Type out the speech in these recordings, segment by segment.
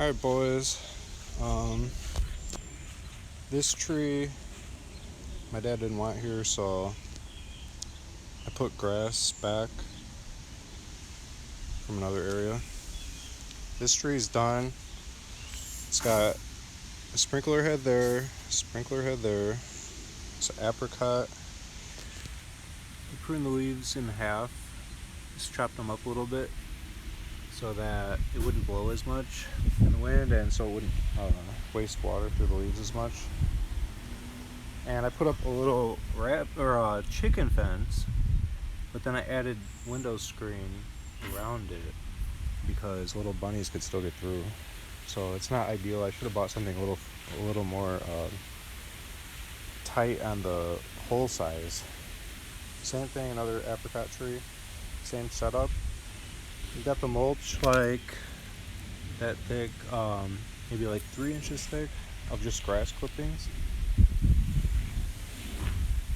Alright, boys. Um, this tree my dad didn't want here, so I put grass back from another area. This tree's done. It's got a sprinkler head there, sprinkler head there. It's an apricot. I pruned the leaves in half, just chopped them up a little bit so that it wouldn't blow as much in the wind and so it wouldn't waste water through the leaves as much. And I put up a little chicken fence, but then I added window screen around it because little bunnies could still get through. So it's not ideal. I should have bought something a little more tight on the hole size. Same thing, another apricot tree, same setup. You got the mulch like that thick, maybe like 3 inches thick of just grass clippings.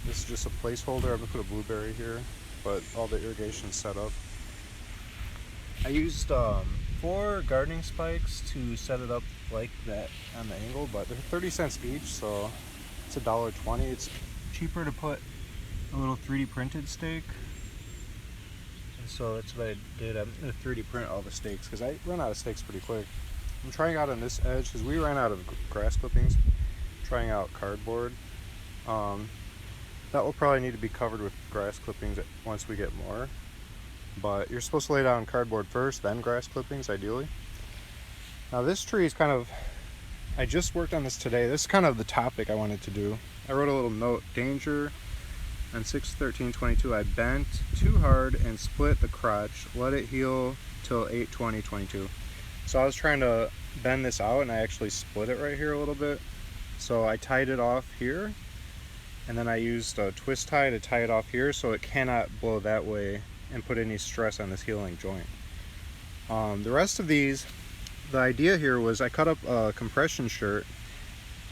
This is just a placeholder. I'm gonna put a blueberry here, but all the irrigation's set up. I used 4 gardening spikes to set it up like that on the angle, but they're 30 cents each, so it's $1.20. It's cheaper to put a little 3D printed stake. And so that's what I did. I'm gonna 3D print all the stakes because I run out of stakes pretty quick. I'm trying out on this edge because we ran out of grass clippings. Trying out cardboard. That will probably need to be covered with grass clippings once we get more. But you're supposed to lay down cardboard first, then grass clippings, ideally. Now this tree is kind of, I just worked on this today. This is kind of the topic I wanted to do. I wrote a little note, danger. On 6/13/22, I bent too hard and split the crotch. Let it heal till 8/20/22. So I was trying to bend this out and I actually split it right here a little bit. So I tied it off here. And then I used a twist tie to tie it off here so it cannot blow that way and put any stress on this healing joint. The rest of these, the idea here was I cut up a compression shirt.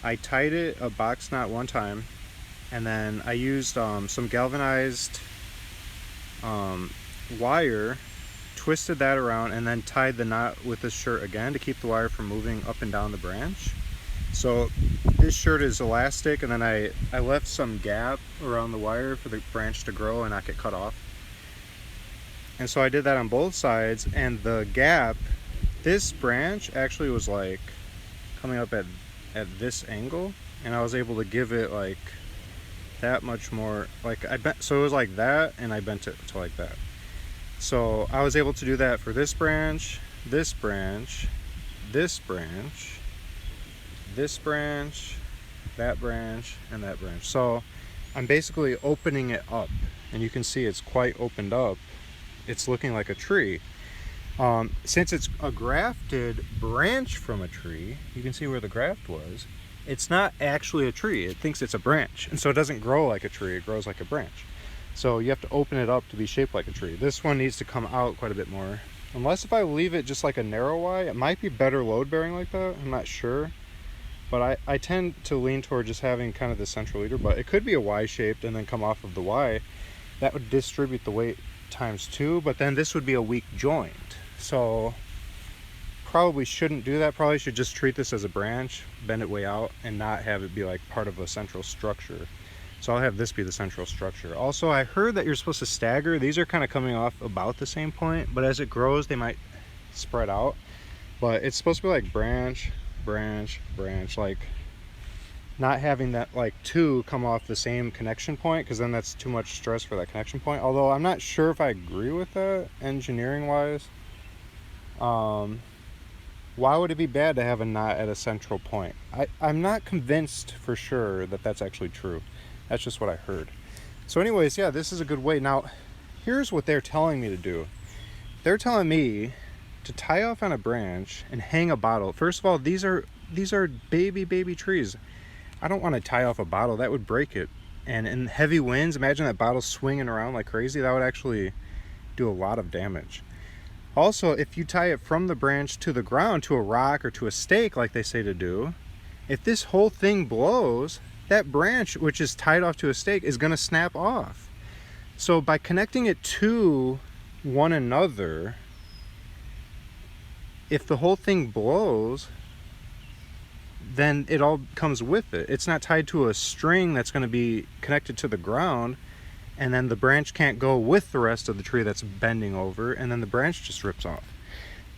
I tied it a box knot one time, and then I used some galvanized wire, twisted that around, and then tied the knot with this shirt again to keep the wire from moving up and down the branch. So this shirt is elastic, and then I left some gap around the wire for the branch to grow and not get cut off. And so I did that on both sides, and the gap, this branch actually was like coming up at this angle, and I was able to give it like that much more, like so it was like that, and I bent it to like that. So I was able to do that for this branch, this branch, this branch, this branch, that branch, and that branch. So I'm basically opening it up, and you can see it's quite opened up. It's looking like a tree. Since it's a grafted branch from a tree, you can see where the graft was. It's not actually a tree. It thinks it's a branch, and so it doesn't grow like a tree. It grows like a branch. So you have to open it up to be shaped like a tree. This one needs to come out quite a bit more. Unless if I leave it just like a narrow Y, it might be better load bearing like that. I'm not sure. But I tend to lean toward just having kind of the central leader, but it could be a Y shaped and then come off of the Y. That would distribute the weight times 2, but then this would be a weak joint. So probably shouldn't do that. Probably should just treat this as a branch, bend it way out, and not have it be like part of a central structure. So I'll have this be the central structure. Also, I heard that you're supposed to stagger. These are kind of coming off about the same point, but as it grows, they might spread out. But it's supposed to be like branch, branch, branch, like not having that like 2 come off the same connection point, because then that's too much stress for that connection point. Although I'm not sure if I agree with that engineering wise. Why would it be bad to have a knot at a central point? I'm not convinced for sure that that's actually true. That's just what I heard. So anyways, yeah, this is a good way. Now here's what they're telling me to do. They're telling me to tie off on a branch and hang a bottle. First of all, these are baby trees. I don't want to tie off a bottle. That would break it. And in heavy winds, imagine that bottle swinging around like crazy. That would actually do a lot of damage. Also, if you tie it from the branch to the ground, to a rock or to a stake like they say to do, if this whole thing blows, that branch, which is tied off to a stake, is going to snap off. So by connecting it to one another, if the whole thing blows, then it all comes with it. It's not tied to a string that's going to be connected to the ground, and then the branch can't go with the rest of the tree that's bending over, and then the branch just rips off.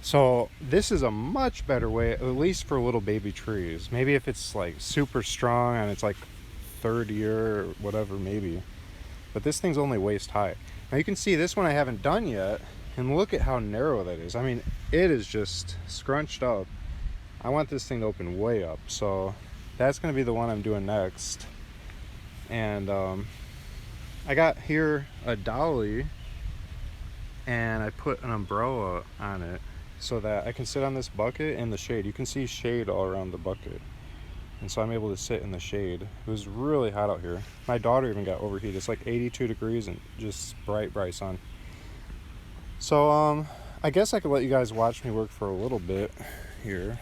So this is a much better way, at least for little baby trees. Maybe if it's like super strong and it's like third year or whatever, maybe. But this thing's only waist high. Now you can see this one I haven't done yet, and look at how narrow that is. I mean, it is just scrunched up. I want this thing to open way up, so that's going to be the one I'm doing next. And I got here a dolly, and I put an umbrella on it so that I can sit on this bucket in the shade. You can see shade all around the bucket, and so I'm able to sit in the shade. It was really hot out here. My daughter even got overheated. It's like 82 degrees and just bright sun. So I guess I could let you guys watch me work for a little bit here,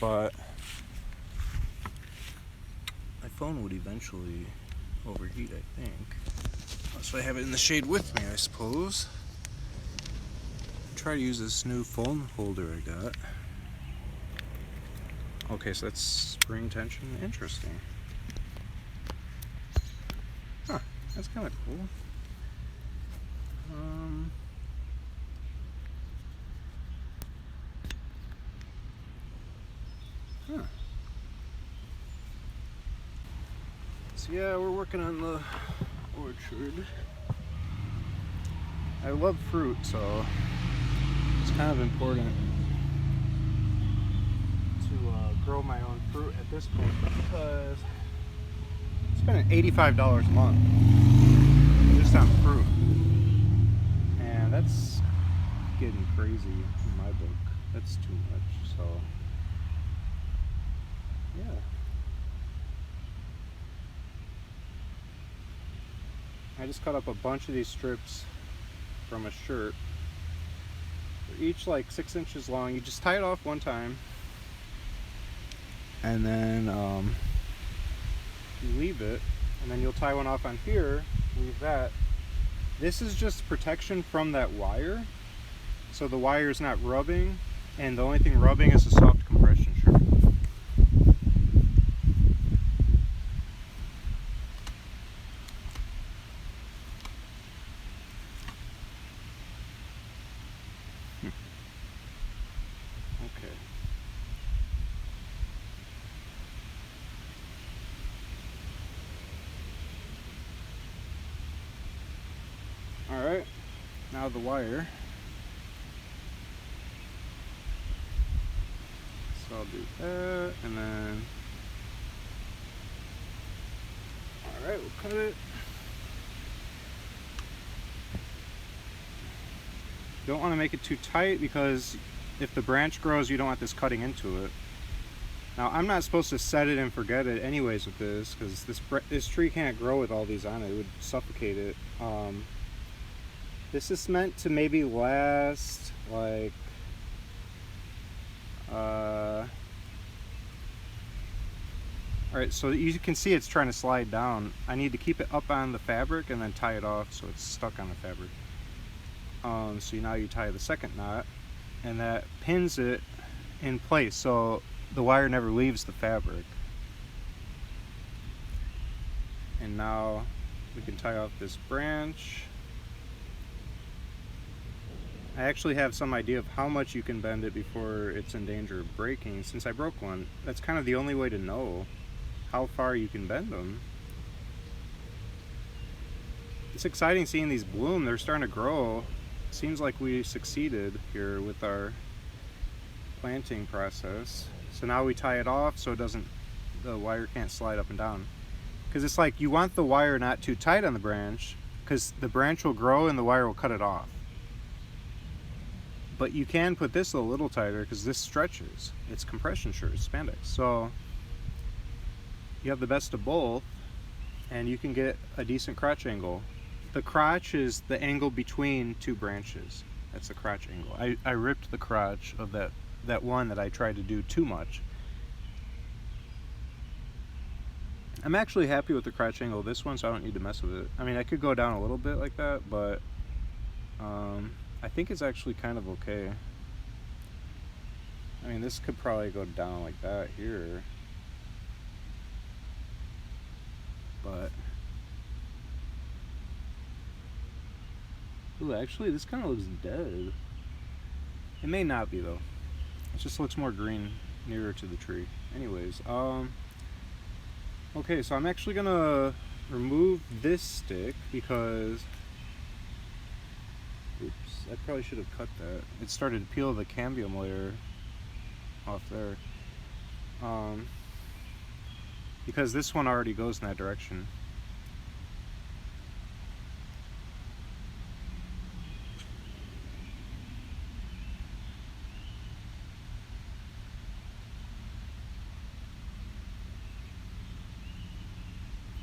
but my phone would eventually overheat, I think. So I have it in the shade with me, I suppose. Try to use this new phone holder I got. Okay, so that's spring tension. Interesting. Huh, that's kind of cool. Huh. So yeah, we're working on the orchard. I love fruit, so it's kind of important to grow my own fruit at this point, because I'm spending $85 a month just on fruit, and that's getting crazy in my book. That's too much. So yeah. I just cut up a bunch of these strips from a shirt. They're each like 6 inches long. You just tie it off one time, and then you leave it, and then you'll tie one off on here, leave that. This is just protection from that wire, so the wire is not rubbing, and the only thing rubbing is a soft compression shirt. Okay. All right, now the wire. So I'll do that, and then, all right, we'll cut it. Don't want to make it too tight, because if the branch grows, you don't want this cutting into it. Now, I'm not supposed to set it and forget it anyways with this, because this tree can't grow with all these on it. It would suffocate it. This is meant to maybe last like alright, so you can see it's trying to slide down. I need to keep it up on the fabric and then tie it off so it's stuck on the fabric. So now you tie the second knot, and that pins it in place so the wire never leaves the fabric. And now we can tie off this branch. I actually have some idea of how much you can bend it before it's in danger of breaking. Since I broke one, that's kind of the only way to know how far you can bend them. It's exciting seeing these bloom. They're starting to grow. Seems like we succeeded here with our planting process. So now we tie it off so the wire can't slide up and down. Because it's like, you want the wire not too tight on the branch, because the branch will grow and the wire will cut it off. But you can put this a little tighter, because this stretches. It's compression shirt, it's spandex. So you have the best of both, and you can get a decent crotch angle. The crotch is the angle between two branches. That's the crotch angle. I ripped the crotch of that one that I tried to do too much. I'm actually happy with the crotch angle of this one, so I don't need to mess with it. I mean, I could go down a little bit like that, but I think it's actually kind of okay. mean, this could probably go down like that here. But ooh, actually this kind of looks dead. It may not be though. It just looks more green nearer to the tree. Anyways, okay, so I'm actually gonna remove this stick because, oops, I probably should have cut that. It started to peel the cambium layer off there. Because this one already goes in that direction.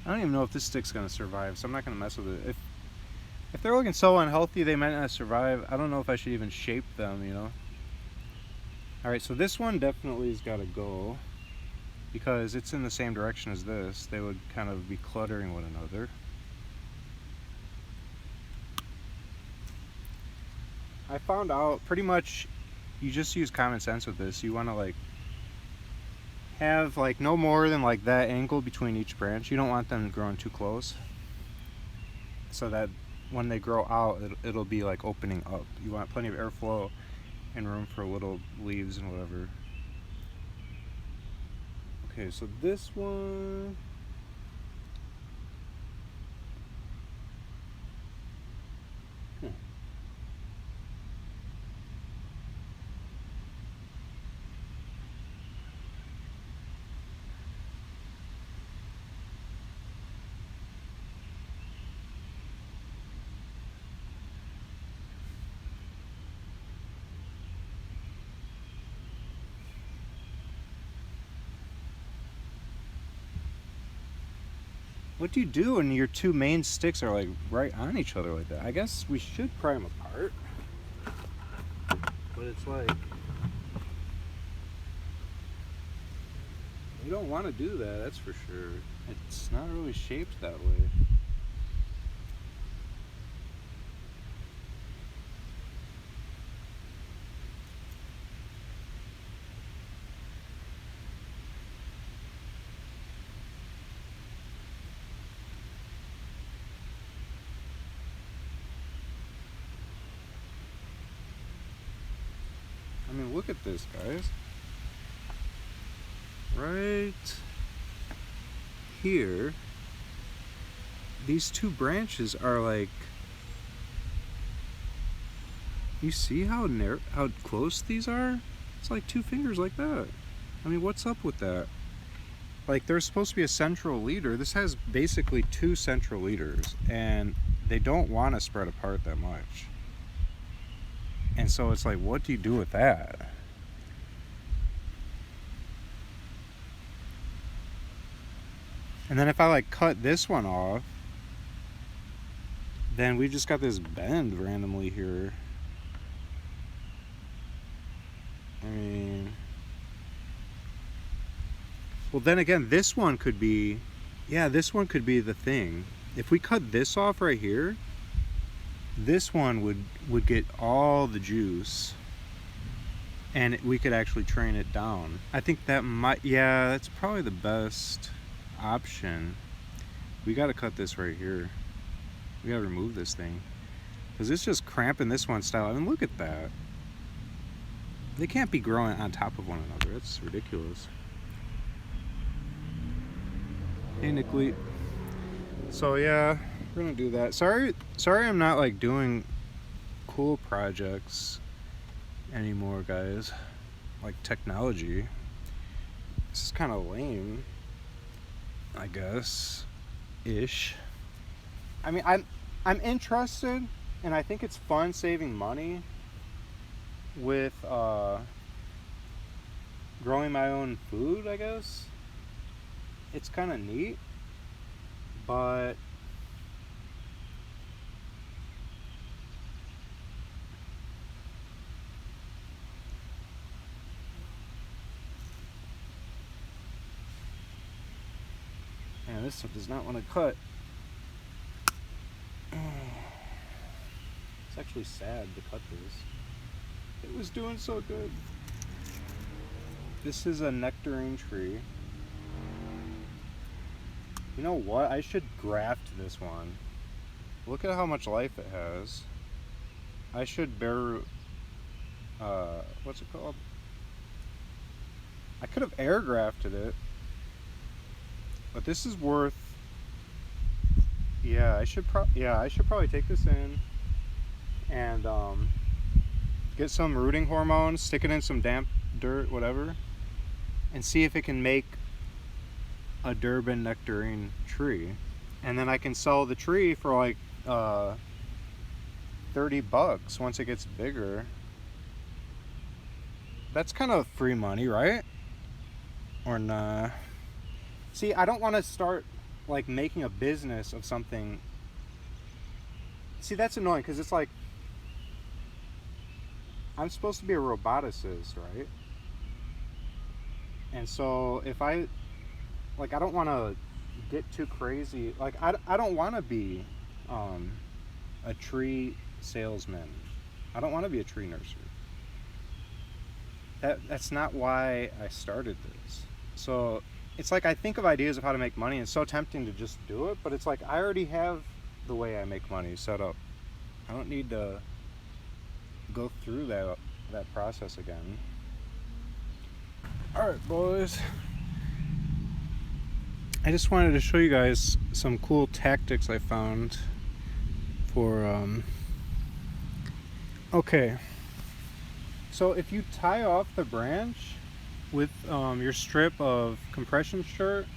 I don't even know if this stick's gonna survive, so I'm not gonna mess with it. If they're looking so unhealthy they might not survive, I don't know if I should even shape them, you know? Alright, so this one definitely has gotta go because it's in the same direction as this. They would kind of be cluttering one another. I found out pretty much you just use common sense with this. You want to like have like no more than like that angle between each branch. You don't want them growing too close, so that when they grow out it'll be like opening up. You want plenty of airflow and room for little leaves and whatever. Okay, so this one, what do you do when your two main sticks are like right on each other like that? I guess we should pry them apart, but it's like you don't want to do that, that's for sure. It's not really shaped that way. I mean, look at this, guys. Right here, these two branches are like, you see how close these are? It's like two fingers like that. I mean, what's up with that? Like, there's supposed to be a central leader. This has basically two central leaders, and they don't want to spread apart that much. And so it's like, what do you do with that? And then if I like cut this one off, then we just got this bend randomly here. I mean, well, then again, this one could be, yeah, this one could be the thing. If we cut this off right here, this one would get all the juice and we could actually train it down. I think that might, yeah, that's probably the best option. We got to cut this right here. We got to remove this thing because it's just cramping this one style. I mean, look at that. They can't be growing on top of one another. That's ridiculous. Hey, Nickly. So yeah, we're gonna do that. Sorry I'm not like doing cool projects anymore, guys. Like technology. This is kind of lame, I guess, ish. I mean, I'm interested, and I think it's fun saving money with growing my own food, I guess. It's kind of neat, but man, this stuff does not want to cut. It's actually sad to cut this. It was doing so good. This is a nectarine tree. You know what? I should graft this one. Look at how much life it has. I should bear... what's it called? I could have air grafted it. But this is worth... Yeah, I should probably take this in and get some rooting hormones, stick it in some damp dirt, whatever, and see if it can make a Durban nectarine tree. And then I can sell the tree for like $30 once it gets bigger. That's kind of free money, right? Or nah? See, I don't want to start like making a business of something. See, that's annoying because it's like I'm supposed to be a roboticist, right? And so if I don't want to get too crazy. Like I don't want to be a tree salesman. I don't want to be a tree nursery. That's not why I started this. So it's like I think of ideas of how to make money, and it's so tempting to just do it, but it's like I already have the way I make money set up. I don't need to go through that process again. Alright, boys. I just wanted to show you guys some cool tactics I found for okay. So if you tie off the branch with your strip of compression shirt,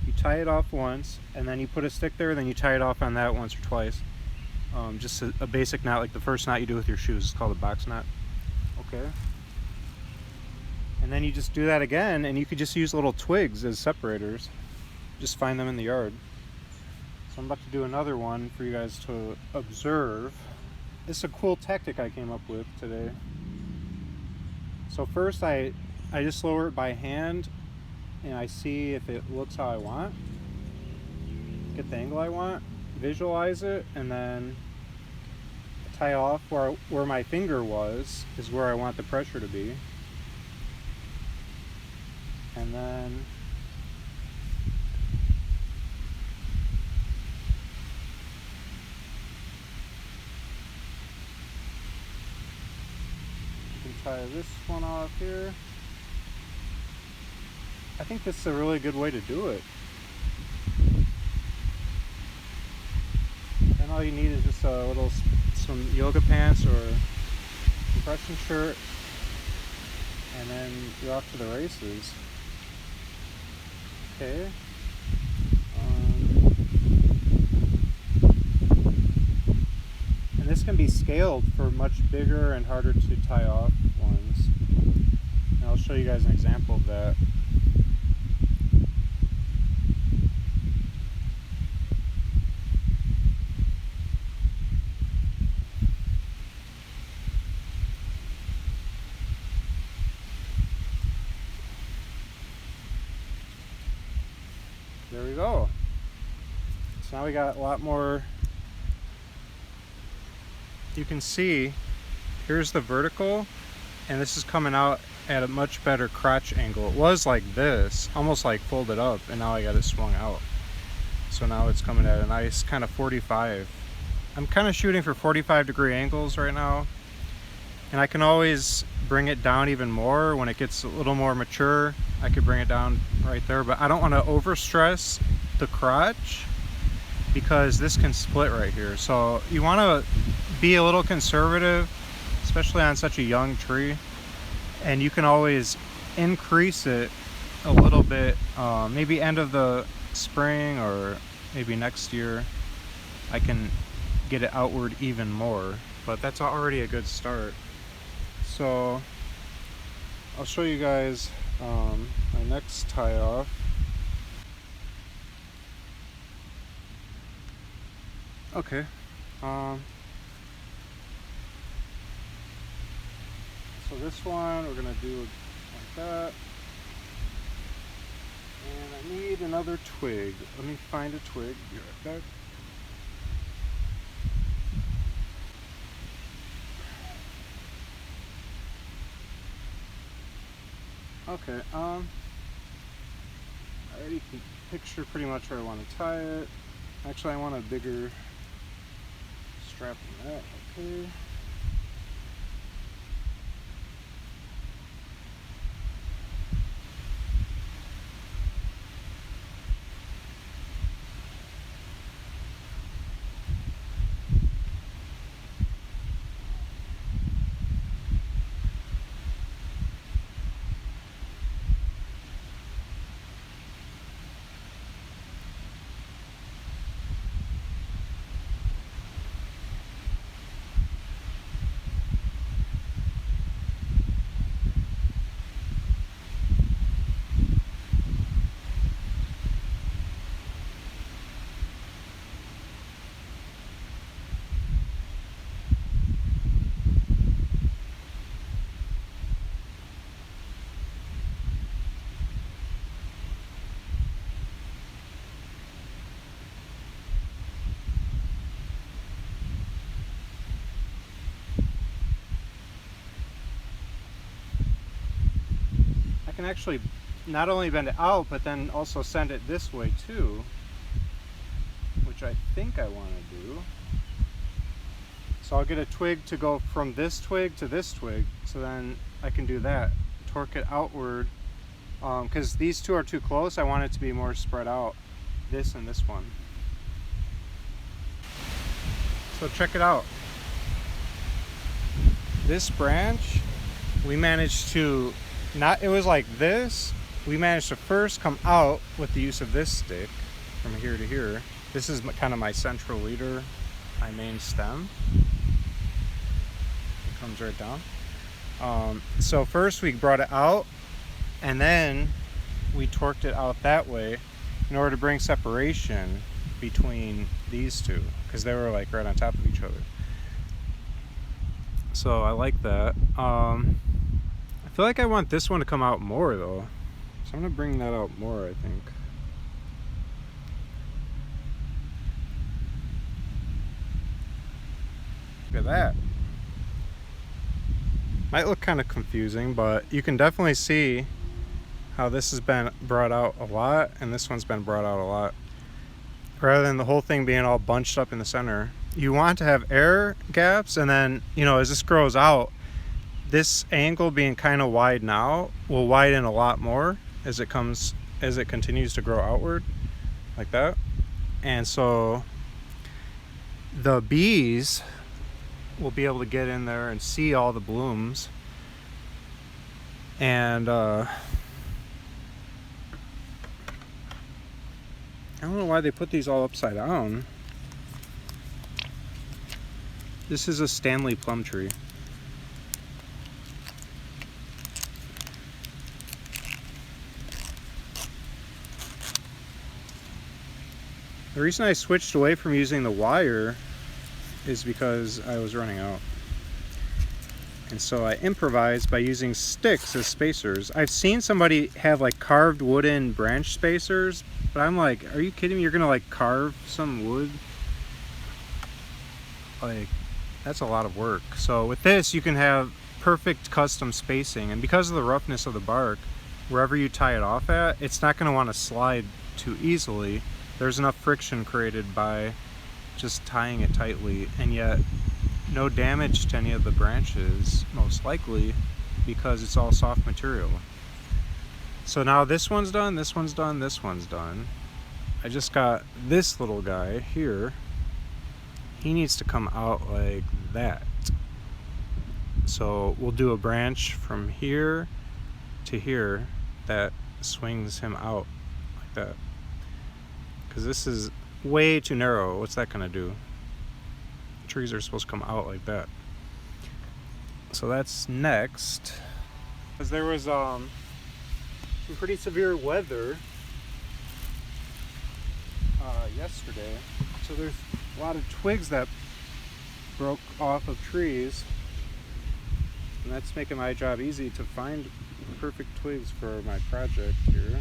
you tie it off once, and then you put a stick there, then you tie it off on that once or twice. Just a basic knot, like the first knot you do with your shoes. It's called a box knot. Okay. And then you just do that again, and you could just use little twigs as separators. Just find them in the yard. So I'm about to do another one for you guys to observe. This is a cool tactic I came up with today. So first I just lower it by hand, and I see if it looks how I want. Get the angle I want, visualize it, and then tie off where my finger was is where I want the pressure to be. And then tie this one off here. I think this is a really good way to do it. And all you need is just some yoga pants or compression shirt, and then you're off to the races. Okay. And this can be scaled for much bigger and harder to tie off ones. And I'll show you guys an example of that. There we go. So now we got a lot more. You can see here's the vertical, and this is coming out at a much better crotch angle. It was like this, almost like folded up, and now I got it swung out. So now it's coming at a nice kind of 45. I'm kind of shooting for 45-degree angles right now, and I can always bring it down even more when it gets a little more mature. I could bring it down right there, but I don't want to overstress the crotch because this can split right here. So you want to be a little conservative, especially on such a young tree, and you can always increase it a little bit, maybe end of the spring or maybe next year I can get it outward even more, but that's already a good start. So I'll show you guys my next tie off. Okay. So this one we're gonna do like that, and I need another twig. Let me find a twig. Be right back. Okay, I already can picture pretty much where I want to tie it. Actually, I want a bigger strap than that. Okay. I can actually not only bend it out, but then also send it this way too, which I think I want to do. So I'll get a twig to go from this twig to this twig, so then I can do that. Torque it outward, because these two are too close. I want it to be more spread out, this and this one. So check it out. This branch, we managed to, it was like this. We managed to first come out with the use of this stick from here to here. This is kind of my central leader, my main stem. It comes right down. So first we brought it out, and then we torqued it out that way in order to bring separation between these two, because they were like right on top of each other. So I like that. I feel like I want this one to come out more though, so I'm gonna bring that out more, I think. Look at that. Might look kind of confusing, but you can definitely see how this has been brought out a lot and this one's been brought out a lot, rather than the whole thing being all bunched up in the center. You want to have air gaps, and then, you know, as this grows out, this angle being kind of wide now will widen a lot more as it continues to grow outward like that. And so the bees will be able to get in there and see all the blooms. And I don't know why they put these all upside down. This is a Stanley plum tree. The reason I switched away from using the wire is because I was running out. And so I improvised by using sticks as spacers. I've seen somebody have like carved wooden branch spacers, but I'm like, are you kidding me? You're gonna like carve some wood? Like, that's a lot of work. So with this, you can have perfect custom spacing, and because of the roughness of the bark, wherever you tie it off at, it's not gonna wanna slide too easily. There's enough friction created by just tying it tightly, and yet no damage to any of the branches, most likely, because it's all soft material. So now this one's done, this one's done, this one's done. I just got this little guy here. He needs to come out like that. So we'll do a branch from here to here that swings him out like that. Because this is way too narrow. What's that gonna do? Trees are supposed to come out like that. So that's next. Because there was some pretty severe weather yesterday, so there's a lot of twigs that broke off of trees, and that's making my job easy to find perfect twigs for my project here.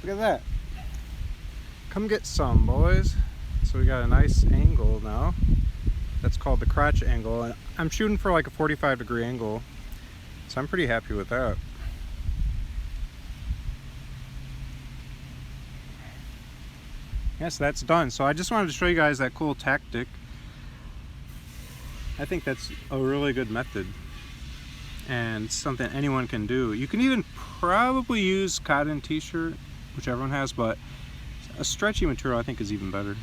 Look at that. Come get some, boys. So we got a nice angle now. That's called the crotch angle, and I'm shooting for like a 45-degree angle, so I'm pretty happy with that. Yes, that's done. So I just wanted to show you guys that cool tactic. I think that's a really good method and something anyone can do. You can even probably use cotton t-shirt, which everyone has, but a stretchy material I think is even better.